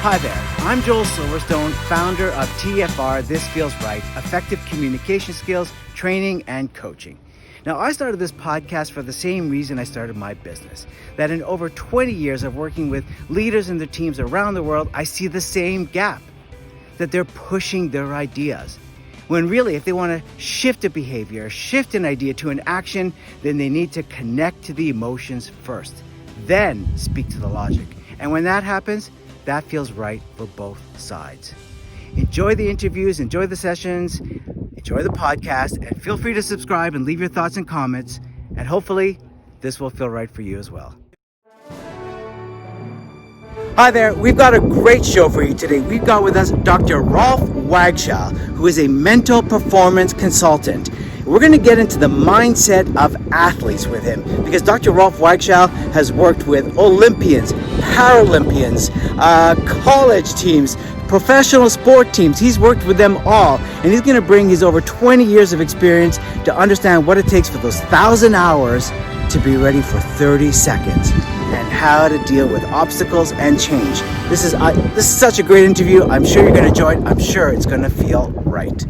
Hi there, I'm Joel Silverstone, founder of TFR, This Feels Right, effective communication skills, training, and coaching. Now, I started this podcast for the same reason I started my business, that in over 20 years of working with leaders and their teams around the world, I see the same gap, that they're pushing their ideas. When really, if they want to shift a behavior, shift an idea to an action, then they need to connect to the emotions first, then speak to the logic. And when that happens, that feels right for both sides. Enjoy the interviews, enjoy the sessions, enjoy the podcast, and feel free to subscribe and leave your thoughts and comments. And hopefully, this will feel right for you as well. Hi there, we've got a great show for you today. We've got with us Dr. Rolf Wagschal, who is a mental performance consultant. We're going to get into the mindset of athletes with him because Dr. Rolf Wagshal has worked with Olympians, Paralympians, college teams, professional sport teams. He's worked with them all, and he's going to bring his over 20 years of experience to understand what it takes for those 1,000 hours to be ready for 30 seconds and how to deal with obstacles and change. This is such a great interview. I'm sure you're going to enjoy it. I'm sure it's going to feel right.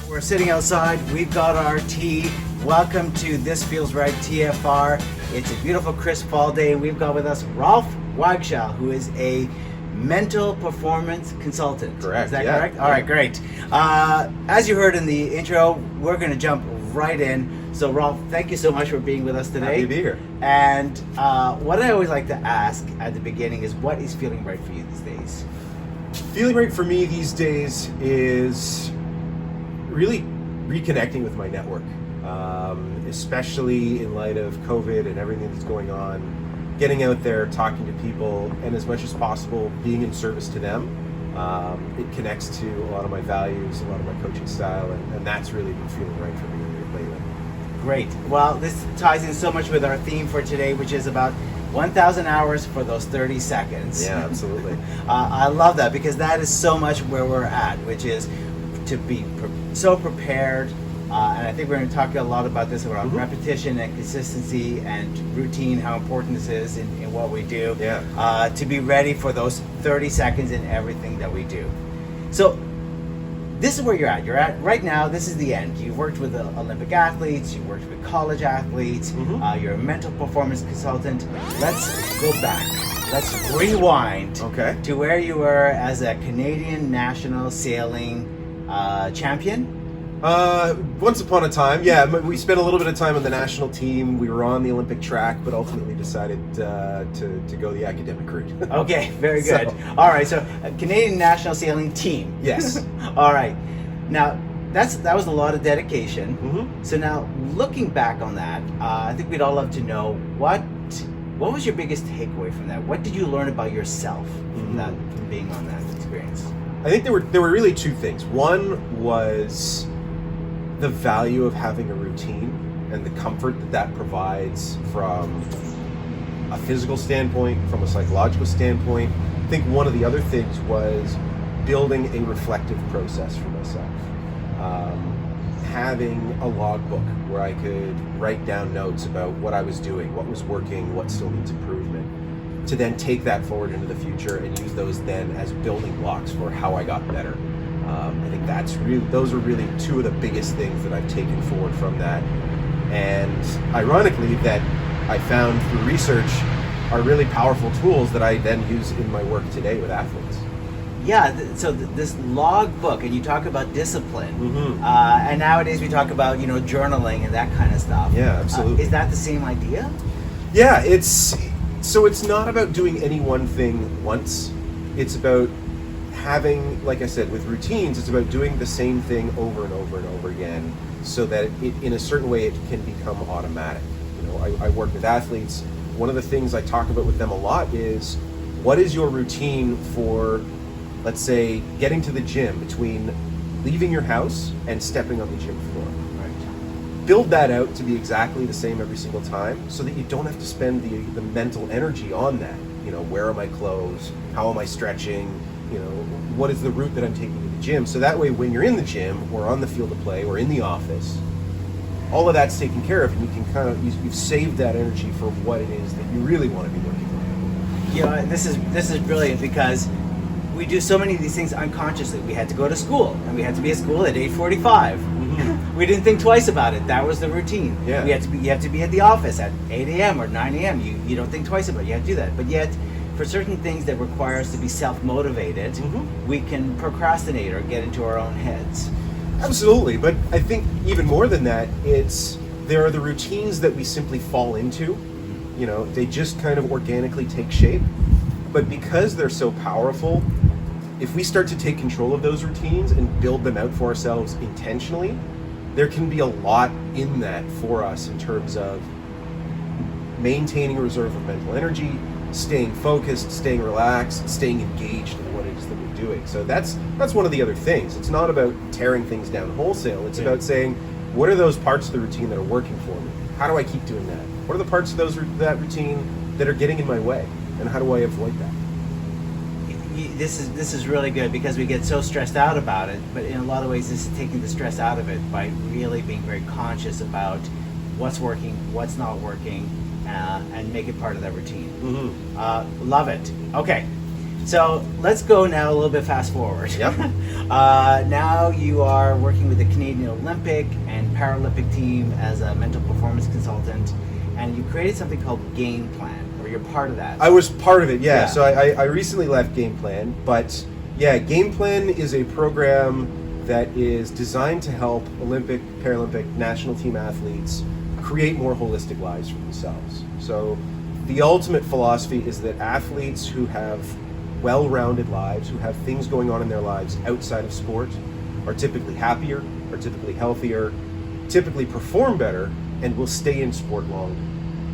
We're sitting outside, we've got our tea. Welcome to This Feels Right TFR. It's a beautiful crisp fall day. We've got with us Rolf Wagshal, who is a mental performance consultant. Correct. Is that correct? All right, great. As you heard in the intro, we're going to jump right in. So Rolf, thank you so much for being with us today. Happy to be here. And what I always like to ask at the beginning is, what is feeling right for you these days? Feeling right for me these days is really reconnecting with my network, especially in light of COVID and everything that's going on. Getting out there, talking to people, and as much as possible, being in service to them. It connects to a lot of my values, a lot of my coaching style, and that's really been feeling right for me lately. Great. Well, this ties in so much with our theme for today, which is about 1,000 hours for those 30 seconds. Yeah, absolutely. I love that because that is so much where we're at, which is to be so prepared, and I think we're going to talk a lot about this around repetition and consistency and routine, how important this is in what we do, to be ready for those 30 seconds in everything that we do. So this is where you're at. You're at right now, this is the end. You've worked with Olympic athletes, you've worked with college athletes, you're a mental performance consultant. Let's go back. Let's rewind to where you were as a Canadian national sailing champion? Once upon a time, yeah. We spent a little bit of time on the national team. We were on the Olympic track, but ultimately decided to go the academic route. Okay, very good. All right, so a Canadian national sailing team. Yes. All right. Now, that was a lot of dedication. So now, looking back on that, I think we'd all love to know what was your biggest takeaway from that? What did you learn about yourself from being on that experience? I think there were really two things. One was the value of having a routine and the comfort that provides from a physical standpoint, from a psychological standpoint. I think one of the other things was building a reflective process for myself. Having a logbook where I could write down notes about what I was doing, what was working, what still needs improvement, to then take that forward into the future and use those then as building blocks for how I got better. I think those are really two of the biggest things that I've taken forward from that. And ironically, that I found through research are really powerful tools that I then use in my work today with athletes. Yeah, so this log book, and you talk about discipline, and nowadays we talk about journaling and that kind of stuff. Yeah, absolutely. Is that the same idea? Yeah, it's not about doing any one thing once. It's about having, like I said, with routines, it's about doing the same thing over and over and over again, so that in a certain way it can become automatic. I work with athletes. One of the things I talk about with them a lot is, what is your routine for, let's say, getting to the gym, between leaving your house and stepping on the gym floor? Right. Build that out to be exactly the same every single time, so that you don't have to spend the mental energy on that. Where are my clothes? How am I stretching? What is the route that I'm taking to the gym? So that way, when you're in the gym or on the field of play or in the office, all of that's taken care of, and you can you've saved that energy for what it is that you really want to be working on. This is brilliant because we do so many of these things unconsciously. We had to go to school, and we had to be at school at 8:45. We didn't think twice about it. That was the routine. Yeah. You have to be at the office at 8 a.m. or 9 a.m. You don't think twice about it. You have to do that. But yet, for certain things that require us to be self-motivated, we can procrastinate or get into our own heads. Absolutely, but I think even more than that, there are the routines that we simply fall into. They just kind of organically take shape. But because they're so powerful, if we start to take control of those routines and build them out for ourselves intentionally, there can be a lot in that for us in terms of maintaining a reserve of mental energy, staying focused, staying relaxed, staying engaged in what it is that we're doing. So that's one of the other things. It's not about tearing things down wholesale. It's about saying, what are those parts of the routine that are working for me? How do I keep doing that? What are the parts of that routine that are getting in my way? And how do I avoid that? This is really good because we get so stressed out about it, but in a lot of ways this is taking the stress out of it by really being very conscious about what's working, what's not working, and make it part of that routine. Love it. Okay, so let's go now a little bit fast forward. Yep. Now you are working with the Canadian Olympic and Paralympic team as a mental performance consultant, and you created something called Game Plan. You're part of that. I was part of it, yeah. So I recently left Game Plan, but yeah, Game Plan is a program that is designed to help Olympic, Paralympic, national team athletes create more holistic lives for themselves. So the ultimate philosophy is that athletes who have well-rounded lives, who have things going on in their lives outside of sport, are typically happier, are typically healthier, typically perform better, and will stay in sport longer.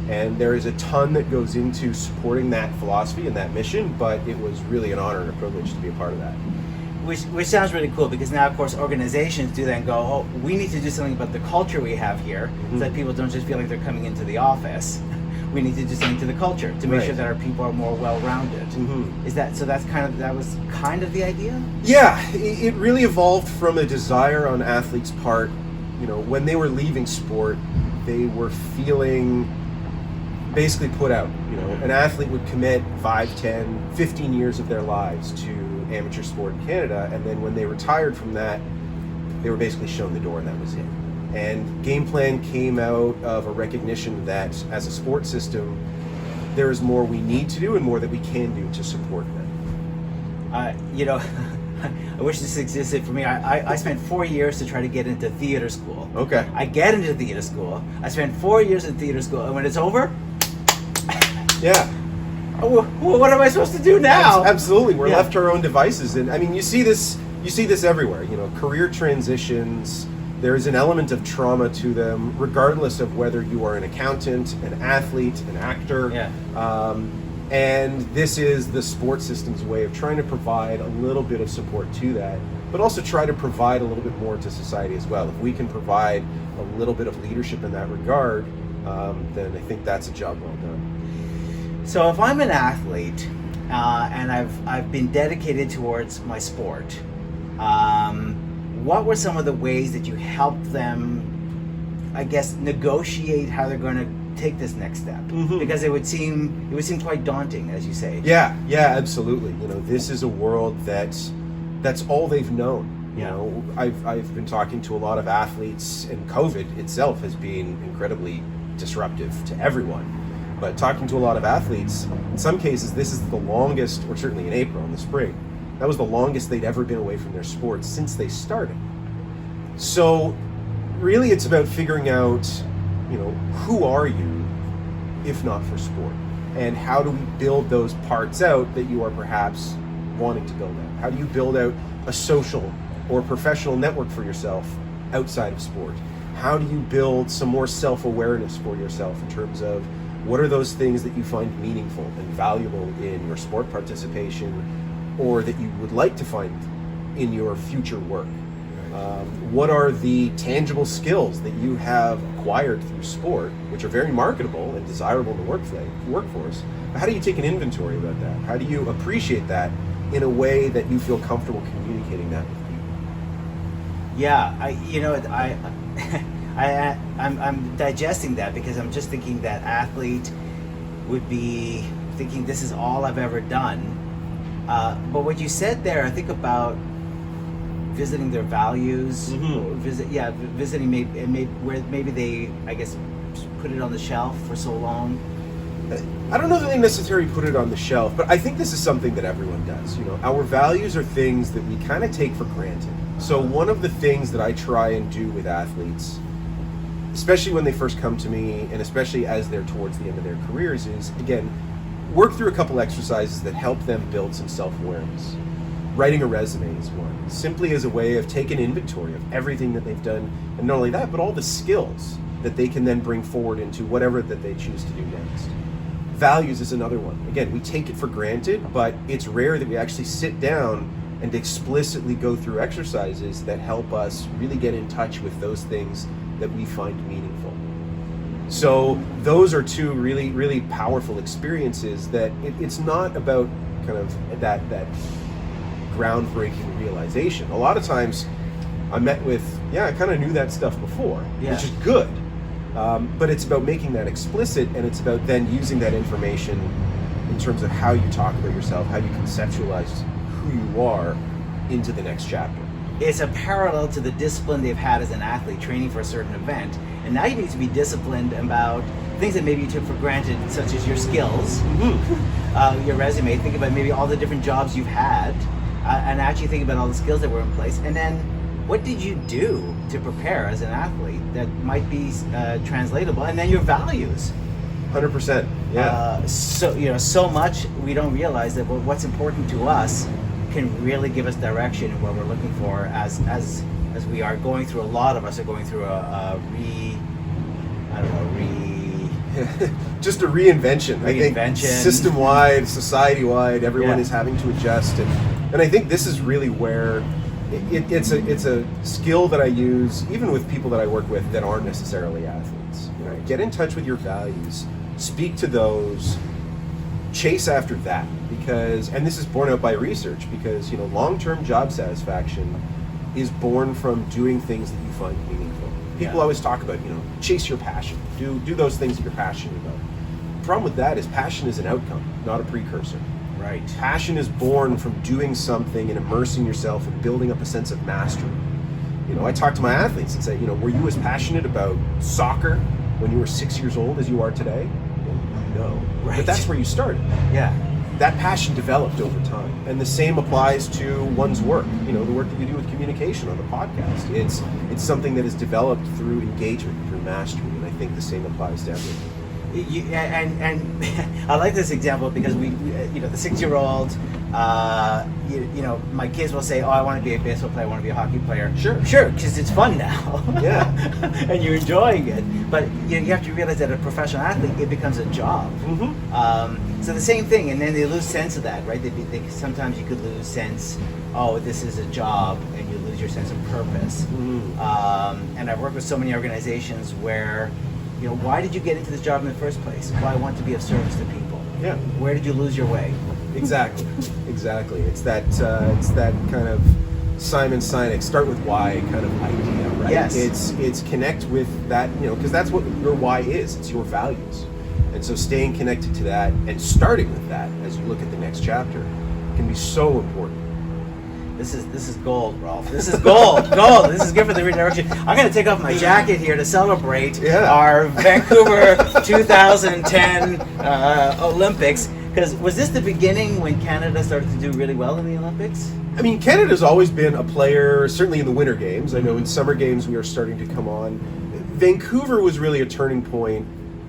And there is a ton that goes into supporting that philosophy and that mission, but it was really an honor and a privilege to be a part of that. Which sounds really cool because now, of course, organizations do then go, oh, we need to do something about the culture we have here so that people don't just feel like they're coming into the office. We need to do something to the culture to make sure that our people are more well-rounded. Is that so? That was kind of the idea. Yeah, it really evolved from a desire on athletes' part. When they were leaving sport, they were feeling basically put out. An athlete would commit 5, 10, 15 years of their lives to amateur sport in Canada, and then when they retired from that, they were basically shown the door and that was it. And Game Plan came out of a recognition that as a sport system, there is more we need to do and more that we can do to support them. I wish this existed for me. I spent 4 years to try to get into theater school. Okay. I get into theater school. I spent 4 years in theater school, and when it's over, yeah. Well, what am I supposed to do now? Absolutely, we're left to our own devices, and I mean, you see this everywhere. Career transitions. There is an element of trauma to them, regardless of whether you are an accountant, an athlete, an actor. And this is the sports system's way of trying to provide a little bit of support to that, but also try to provide a little bit more to society as well. If we can provide a little bit of leadership in that regard, then I think that's a job well done. So if I'm an athlete and I've been dedicated towards my sport, what were some of the ways that you helped them, I guess, negotiate how they're going to take this next step? Because it would seem quite daunting, as you say. Yeah, absolutely. This is a world that's all they've known. I've been talking to a lot of athletes, and COVID itself has been incredibly disruptive to everyone. But talking to a lot of athletes, in some cases, this is the longest, or certainly in April, in the spring, that was the longest they'd ever been away from their sport since they started. So really it's about figuring out, who are you if not for sport? And how do we build those parts out that you are perhaps wanting to build out? How do you build out a social or professional network for yourself outside of sport? How do you build some more self-awareness for yourself in terms of what are those things that you find meaningful and valuable in your sport participation, or that you would like to find in your future work? What are the tangible skills that you have acquired through sport, which are very marketable and desirable in the workforce? How do you take an inventory about that? How do you appreciate that in a way that you feel comfortable communicating that with people? Yeah, I'm digesting that because I'm just thinking that athlete would be thinking this is all I've ever done. But what you said there, I think about visiting their values, visiting maybe where maybe they, I guess, put it on the shelf for so long. I don't know that they necessarily put it on the shelf, but I think this is something that everyone does. Our values are things that we kind of take for granted. So one of the things that I try and do with athletes, especially when they first come to me, and especially as they're towards the end of their careers, is, again, work through a couple exercises that help them build some self-awareness. Writing a resume is one, simply as a way of taking inventory of everything that they've done, and not only that, but all the skills that they can then bring forward into whatever that they choose to do next. Values is another one. Again, we take it for granted, but it's rare that we actually sit down and explicitly go through exercises that help us really get in touch with those things that we find meaningful. So those are two really, really powerful experiences that it's not about kind of that groundbreaking realization. A lot of times I met with, I kind of knew that stuff before, which is good. But it's about making that explicit, and it's about then using that information in terms of how you talk about yourself, how you conceptualize who you are into the next chapter. It's a parallel to the discipline they've had as an athlete, training for a certain event, and now you need to be disciplined about things that maybe you took for granted, such as your skills, your resume. Think about maybe all the different jobs you've had, and actually think about all the skills that were in place, and then what did you do to prepare as an athlete that might be translatable, and then your values. 100%. Yeah. So much we don't realize that what's important to us can really give us direction in what we're looking for as we are going through. A lot of us are going through just a reinvention. I think system-wide, society-wide, everyone is having to adjust, and I think this is really where it's a skill that I use even with people that I work with that aren't necessarily athletes. Get in touch with your values, speak to those, chase after that, and this is borne out by research, because long-term job satisfaction is born from doing things that you find meaningful. People always talk about, chase your passion, do those things that you're passionate about. The problem with that is passion is an outcome, not a precursor. Right. Passion is born from doing something and immersing yourself and building up a sense of mastery. I talk to my athletes and say, were you as passionate about soccer when you were 6 years old as you are today? No. Right. But that's where you started. Yeah. That passion developed over time. And the same applies to one's work. The work that you do with communication on the podcast. It's something that is developed through engagement, through mastery, and I think the same applies to everything. And I like this example because we the 6-year-old, my kids will say, "Oh, I want to be a baseball player. I want to be a hockey player." Sure, because it's fun now. Yeah, and you're enjoying it. But you have to realize that a professional athlete, it becomes a job. Mm-hmm. So the same thing, and then they lose sense of that, right? They sometimes you could lose sense. Oh, this is a job, and you lose your sense of purpose. Mm-hmm. And I've worked with so many organizations where, why did you get into this job in the first place? Well, I want to be of service to people. Yeah. Where did you lose your way? Exactly. It's that kind of Simon Sinek, start with why kind of idea, right? Yes. It's connect with that, because that's what your why is. It's your values. And so staying connected to that and starting with that as you look at the next chapter can be so important. This is gold, Rolf. This is gold. Gold. This is good for the redirection. I'm going to take off my jacket here to celebrate our Vancouver 2010 Olympics. Because was this the beginning when Canada started to do really well in the Olympics? I mean, Canada's always been a player, certainly in the Winter Games. I know in Summer Games we are starting to come on. Vancouver was really a turning point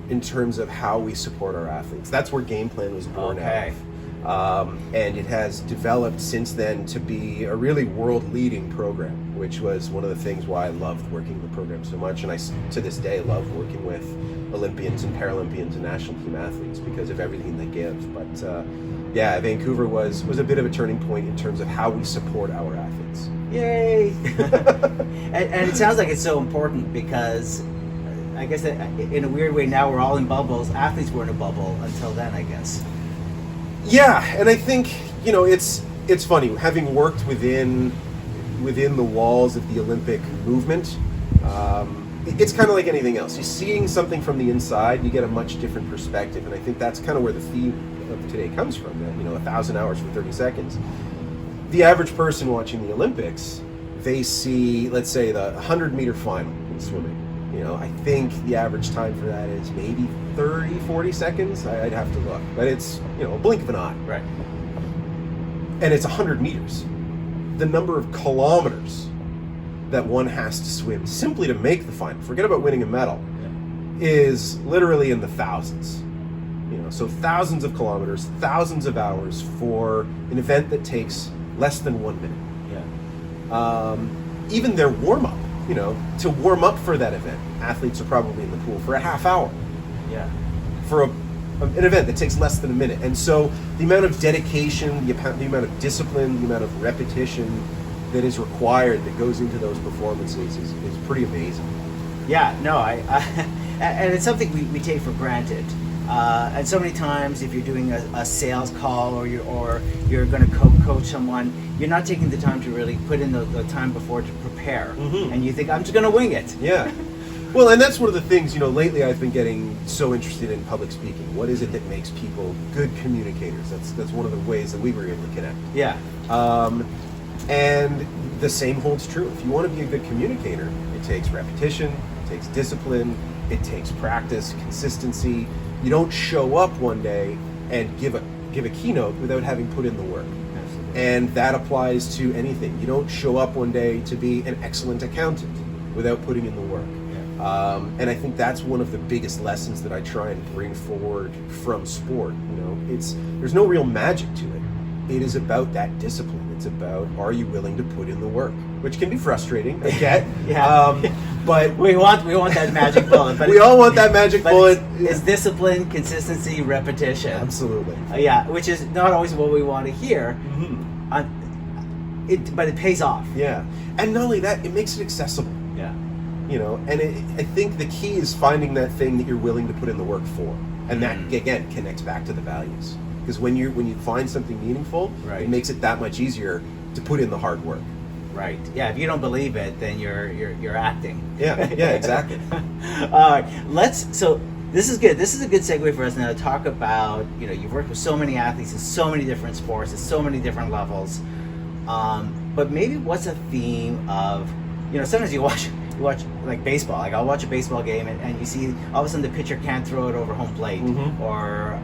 in terms of how we support our athletes. That's where Game Plan was born out of. And it has developed since then to be a really world-leading program, which was one of the things why I loved working the program so much, and I, to this day, love working with Olympians and Paralympians and national team athletes because of everything they give. But Vancouver was a bit of a turning point in terms of how we support our athletes. Yay! and it sounds like it's so important because I guess that in a weird way now we're all in bubbles. Athletes were in a bubble until then, I guess. Yeah, and I think, it's funny, having worked within the walls of the Olympic movement, it's kind of like anything else. You're seeing something from the inside, you get a much different perspective, and I think that's kind of where the theme of today comes from, that 1,000 hours for 30 seconds. The average person watching the Olympics, they see, let's say, the 100-meter final in swimming. I think the average time for that is maybe 30, 40 seconds. I'd have to look, but it's a blink of an eye. Right. And it's 100 meters. The number of kilometers that one has to swim simply to make the final, forget about winning a medal, is literally in the thousands. So thousands of kilometers, thousands of hours for an event that takes less than 1 minute. Yeah. Even their warm-up, to warm up for that event, athletes are probably in the pool for a half hour. Yeah. For an event that takes less than a minute. And so the amount of dedication, the amount of discipline, the amount of repetition that is required that goes into those performances is pretty amazing. Yeah, no, and it's something we take for granted. And so many times, if you're doing a sales call or you're going to coach someone, you're not taking the time to really put in the time before to prepare, and you think, I'm just going to wing it. Yeah. Well, and that's one of the things, lately I've been getting so interested in public speaking. What is it that makes people good communicators? That's one of the ways that we were able to connect. Yeah. And the same holds true. If you want to be a good communicator, it takes repetition, it takes discipline, it takes practice, consistency. You don't show up one day and give a keynote without having put in the work. Absolutely. And that applies to anything. You don't show up one day to be an excellent accountant without putting in the work. Yeah. And I think that's one of the biggest lessons that I try and bring forward from sport. There's no real magic to it. It is about that discipline. It's about, are you willing to put in the work, which can be frustrating. I get. Yeah. But we want that magic bullet. But we all want that magic bullet. It's discipline, consistency, repetition. Absolutely. Yeah, which is not always what we want to hear. Mm-hmm. But it pays off. Yeah, and not only that, it makes it accessible. Yeah. And I think the key is finding that thing that you're willing to put in the work for, and that again connects back to the values. Because when you find something meaningful, right, it makes it that much easier to put in the hard work. Right. Yeah. If you don't believe it, then you're acting. Yeah. Yeah. Exactly. All right. So this is good. This is a good segue for us now to talk about. You've worked with so many athletes in so many different sports at so many different levels. But maybe what's a theme of? Sometimes you watch like baseball. Like I'll watch a baseball game and you see all of a sudden the pitcher can't throw it over home plate, or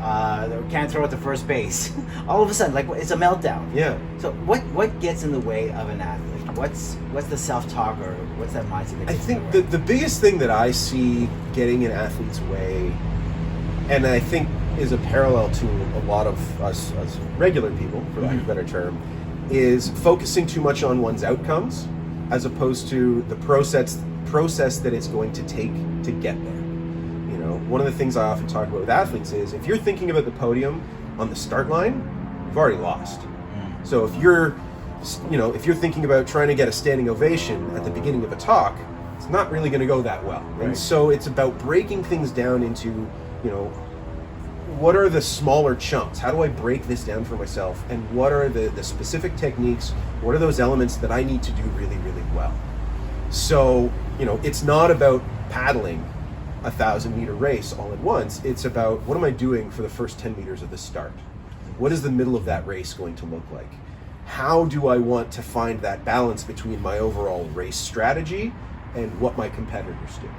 can't throw it to first base. All of a sudden, like it's a meltdown. Yeah. So what gets in the way of an athlete? What's the self-talk, or what's that mindset? I think the biggest thing that I see getting in athletes' way, and I think is a parallel to a lot of us regular people, for lack of a better term, is focusing too much on one's outcomes as opposed to the process that it's going to take to get there. One of the things I often talk about with athletes is if you're thinking about the podium on the start line, you've already lost. So if you're thinking about trying to get a standing ovation at the beginning of a talk, it's not really going to go that well. Right. And so it's about breaking things down into, what are the smaller chunks? How do I break this down for myself? And what are the specific techniques? What are those elements that I need to do really, really well? So, it's not about paddling a 1,000-meter race all at once. It's about, what am I doing for the first 10 meters of the start? What is the middle of that race going to look like? How do I want to find that balance between my overall race strategy and what my competitors do?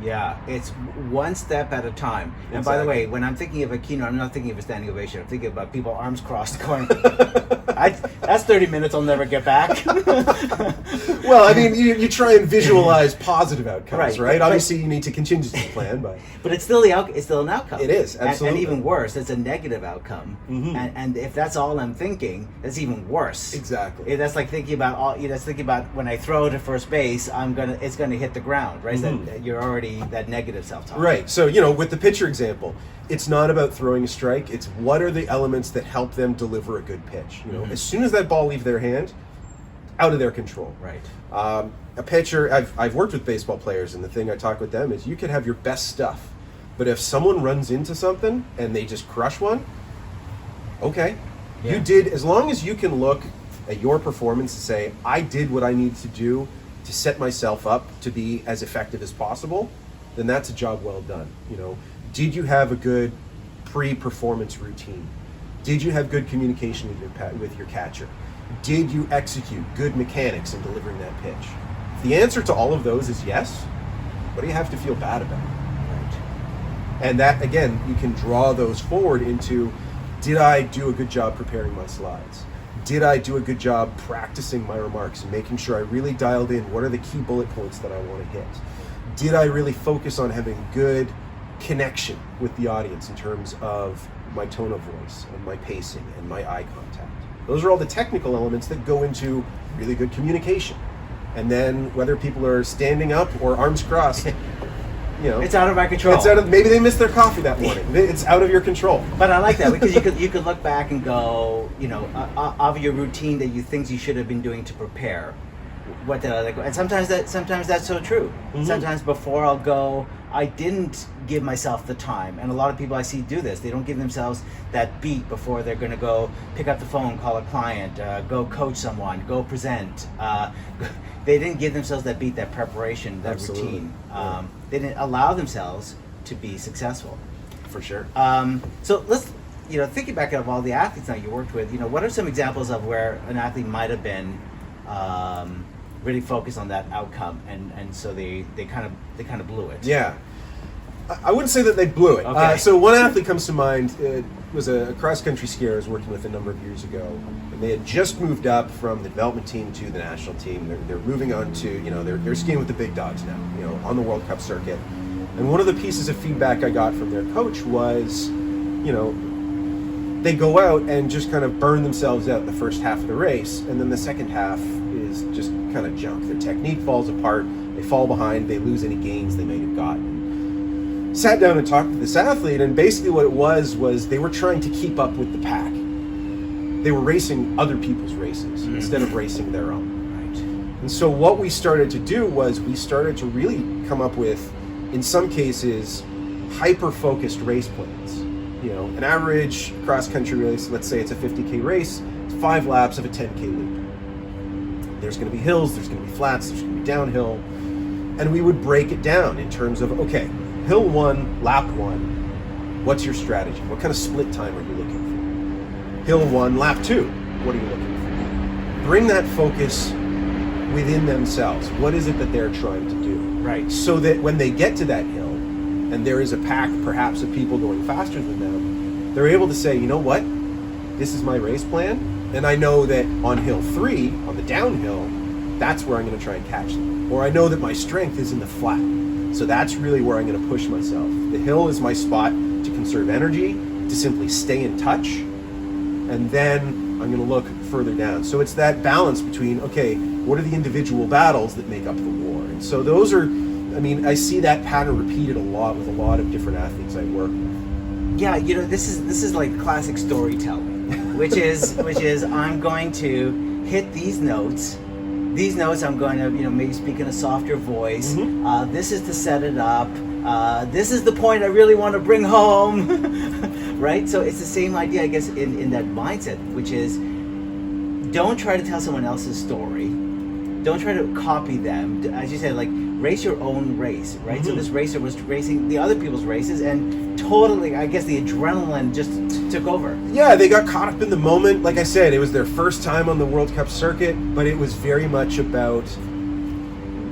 Yeah, it's one step at a time. And Exactly. by the way, when I'm thinking of a keynote, I'm not thinking of a standing ovation. I'm thinking about people arms crossed going, that's 30 minutes I'll never get back. Well, I mean, you try and visualize positive outcomes, right? But, Obviously, you need to contingency plan, but it's still it's still an outcome. It is, absolutely. And even worse, it's a negative outcome. And if that's all I'm thinking, that's even worse. Exactly. That's like thinking about that's thinking about when I throw to first base, it's gonna hit the ground, right? So that you're already that negative self-talk. Right. So, with the pitcher example, it's not about throwing a strike. It's what are the elements that help them deliver a good pitch. As soon as that ball leaves their hand, out of their control. Right. A pitcher, I've worked with baseball players, and the thing I talk with them is you can have your best stuff, but if someone runs into something and they just crush one, okay. Yeah. You did, as long as you can look at your performance and say, I did what I needed to do to set myself up to be as effective as possible, then that's a job well done. Did you have a good pre-performance routine? Did you have good communication with your catcher? Did you execute good mechanics in delivering that pitch? If the answer to all of those is yes, what do you have to feel bad about? Right. And that, again, you can draw those forward into, did I do a good job preparing my slides? Did I do a good job practicing my remarks and making sure I really dialed in what are the key bullet points that I want to hit? Did I really focus on having good connection with the audience in terms of my tone of voice and my pacing and my eye contact? Those are all the technical elements that go into really good communication. And then whether people are standing up or arms crossed, it's out of our control. Maybe they missed their coffee that morning. It's out of your control. But I like that because you could look back and go, of your routine things you should have been doing to prepare. What did I like? And sometimes that's so true. Mm-hmm. Sometimes before I'll go, I didn't give myself the time. And a lot of people I see do this. They don't give themselves that beat before they're going to go pick up the phone, call a client, go coach someone, go present. They didn't give themselves that beat, that preparation, that Absolutely. routine. They didn't allow themselves to be successful. For sure. So let's, thinking back of all the athletes now you worked with, what are some examples of where an athlete might have been really focused on that outcome, and so they kind of blew it? Yeah, I wouldn't say that they blew it. Okay. So one athlete comes to mind. It was a cross-country skier I was working with a number of years ago, and they had just moved up from the development team to the national team. They're moving on to, they're skiing with the big dogs now, on the World Cup circuit. And one of the pieces of feedback I got from their coach was, they go out and just kind of burn themselves out the first half of the race, and then the second half is just kind of junk. Their technique falls apart, they fall behind, they lose any gains they may have gotten. Sat down and talked to this athlete, and basically what it was they were trying to keep up with the pack. They were racing other people's races instead of racing their own. Right. And so what we started to do was we started to really come up with, in some cases, hyper-focused race plans. An average cross-country race, let's say it's a 50K race, it's 5 laps of a 10K loop. There's going to be hills, there's going to be flats, there's going to be downhill, and we would break it down in terms of, okay, hill 1, lap 1, what's your strategy? What kind of split time are you looking for? Hill 1, lap 2, what are you looking for? Bring that focus within themselves. What is it that they're trying to do? Right. So that when they get to that hill, and there is a pack perhaps of people going faster than them, they're able to say, you know what, this is my race plan, and I know that on hill 3, on the downhill, that's where I'm going to try and catch them. Or I know that my strength is in the flat, so that's really where I'm going to push myself. The hill is my spot to conserve energy, to simply stay in touch, and then I'm going to look further down. So it's that balance between, okay, what are the individual battles that make up the war? And so those are, I see that pattern repeated a lot with a lot of different athletes I work with. Yeah, this is like classic storytelling, which is I'm going to hit these notes. These notes I'm going to maybe speak in a softer voice. Mm-hmm. This is to set it up. This is the point I really want to bring home, right? So it's the same idea, I guess, in that mindset, which is don't try to tell someone else's story. Don't try to copy them. As you said, like, race your own race, right? Mm-hmm. So this racer was racing the other people's races, and totally, I guess, the adrenaline just took over. Yeah, they got caught up in the moment. Like I said, it was their first time on the World Cup circuit, but it was very much about,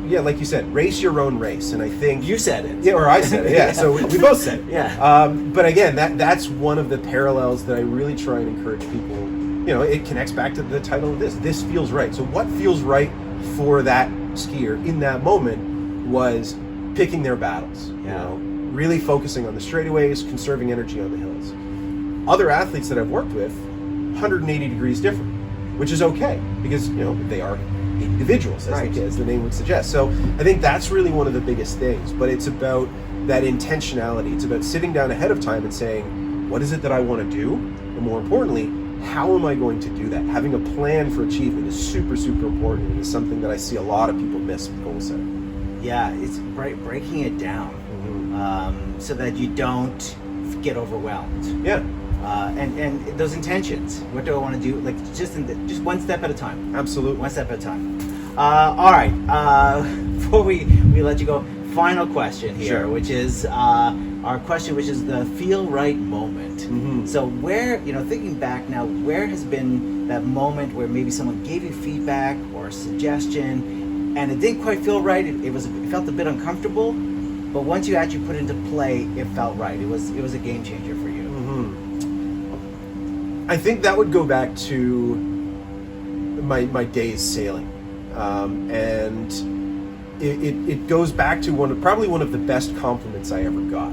like you said, race your own race. And I think... You said it. Yeah, or I said it, yeah. So we both said it. Yeah. But again, that's one of the parallels that I really try and encourage people. It connects back to the title of this. This feels right. So what feels right for that skier in that moment was picking their battles. Really focusing on the straightaways, conserving energy on the hills. Other athletes that I've worked with, 180 degrees different, which is okay because they are individuals, as the name would suggest. So I think that's really one of the biggest things. But it's about that intentionality. It's about sitting down ahead of time and saying, what is it that I want to do? And more importantly, how am I going to do that? Having a plan for achievement is super, super important, and is something that I see a lot of people miss with goal setting. Yeah, it's breaking it down, so that you don't get overwhelmed. Yeah. And those intentions. What do I want to do? Like just one step at a time. Absolutely. One step at a time. All right. Before we let you go, final question here, Sure. which is our question, which is the feel right moment. So where, thinking back now, where has been that moment where maybe someone gave you feedback or a suggestion and it didn't quite feel right, it felt a bit uncomfortable, but once you actually put it into play, it felt right. It was a game changer for you. I think that would go back to my days sailing, and it goes back to probably one of the best compliments I ever got.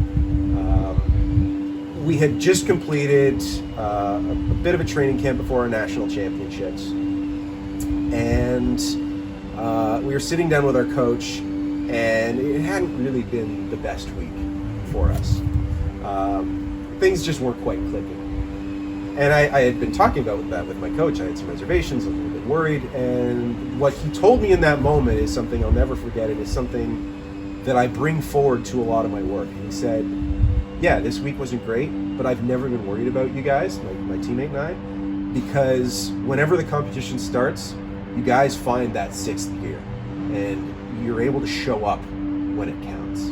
We had just completed a bit of a training camp before our national championships, and we were sitting down with our coach, and it hadn't really been the best week for us. Things just weren't quite clicking. And I had been talking about that with my coach. I had some reservations, I was a little bit worried, and what he told me in that moment is something I'll never forget. It is something that I bring forward to a lot of my work. He said, yeah, this week wasn't great, but I've never been worried about you guys, my teammate and I, because whenever the competition starts, you guys find that sixth gear, and you're able to show up when it counts.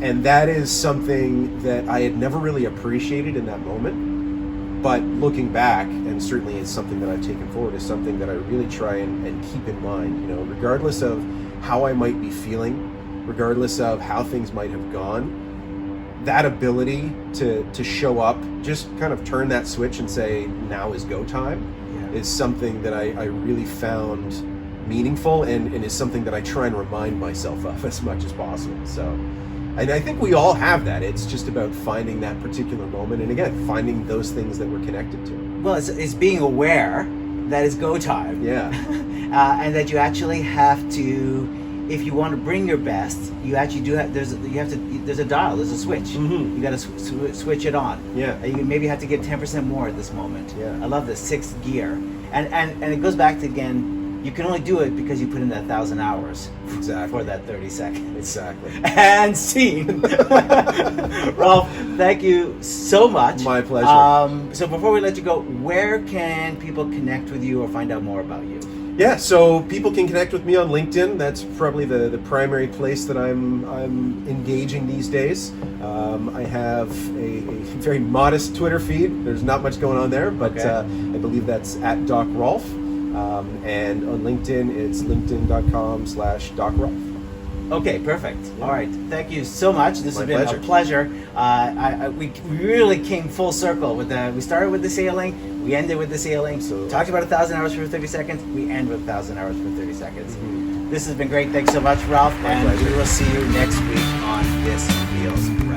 And that is something that I had never really appreciated in that moment, but looking back, and certainly it's something that I've taken forward, is something that I really try and keep in mind, regardless of how I might be feeling, regardless of how things might have gone, that ability to show up, just kind of turn that switch and say, now is go time, is something that I really found meaningful, and is something that I try and remind myself of as much as possible. So, and I think we all have that. It's just about finding that particular moment, and again, finding those things that we're connected to. Well, it's being aware that it's go time. Yeah. And that you actually have to, if you want to bring your best, you actually do have, there's a dial, there's a switch. You got to switch it on. Yeah. You maybe have to get 10% more at this moment. Yeah. I love this sixth gear. And it goes back to, again, you can only do it because you put in that 1,000 hours. Exactly. For that 30 seconds. Exactly. And scene. Rolf, thank you so much. My pleasure. So before we let you go, where can people connect with you or find out more about you? Yeah, so people can connect with me on LinkedIn. That's probably the primary place that I'm engaging these days. I have a very modest Twitter feed. There's not much going on there, but I believe that's at Doc Rolf. And on LinkedIn, it's linkedin.com/DocRolf. Okay, perfect. All right, thank you so much. This has been pleasure. a pleasure. We really came full circle with we started with the sailing, we ended with the sailing. So talked about 1,000 hours for 30 seconds. We end with 1,000 hours for 30 seconds. This has been great. Thanks so much, Ralph. My and pleasure. we will see you next week on This Feels Right.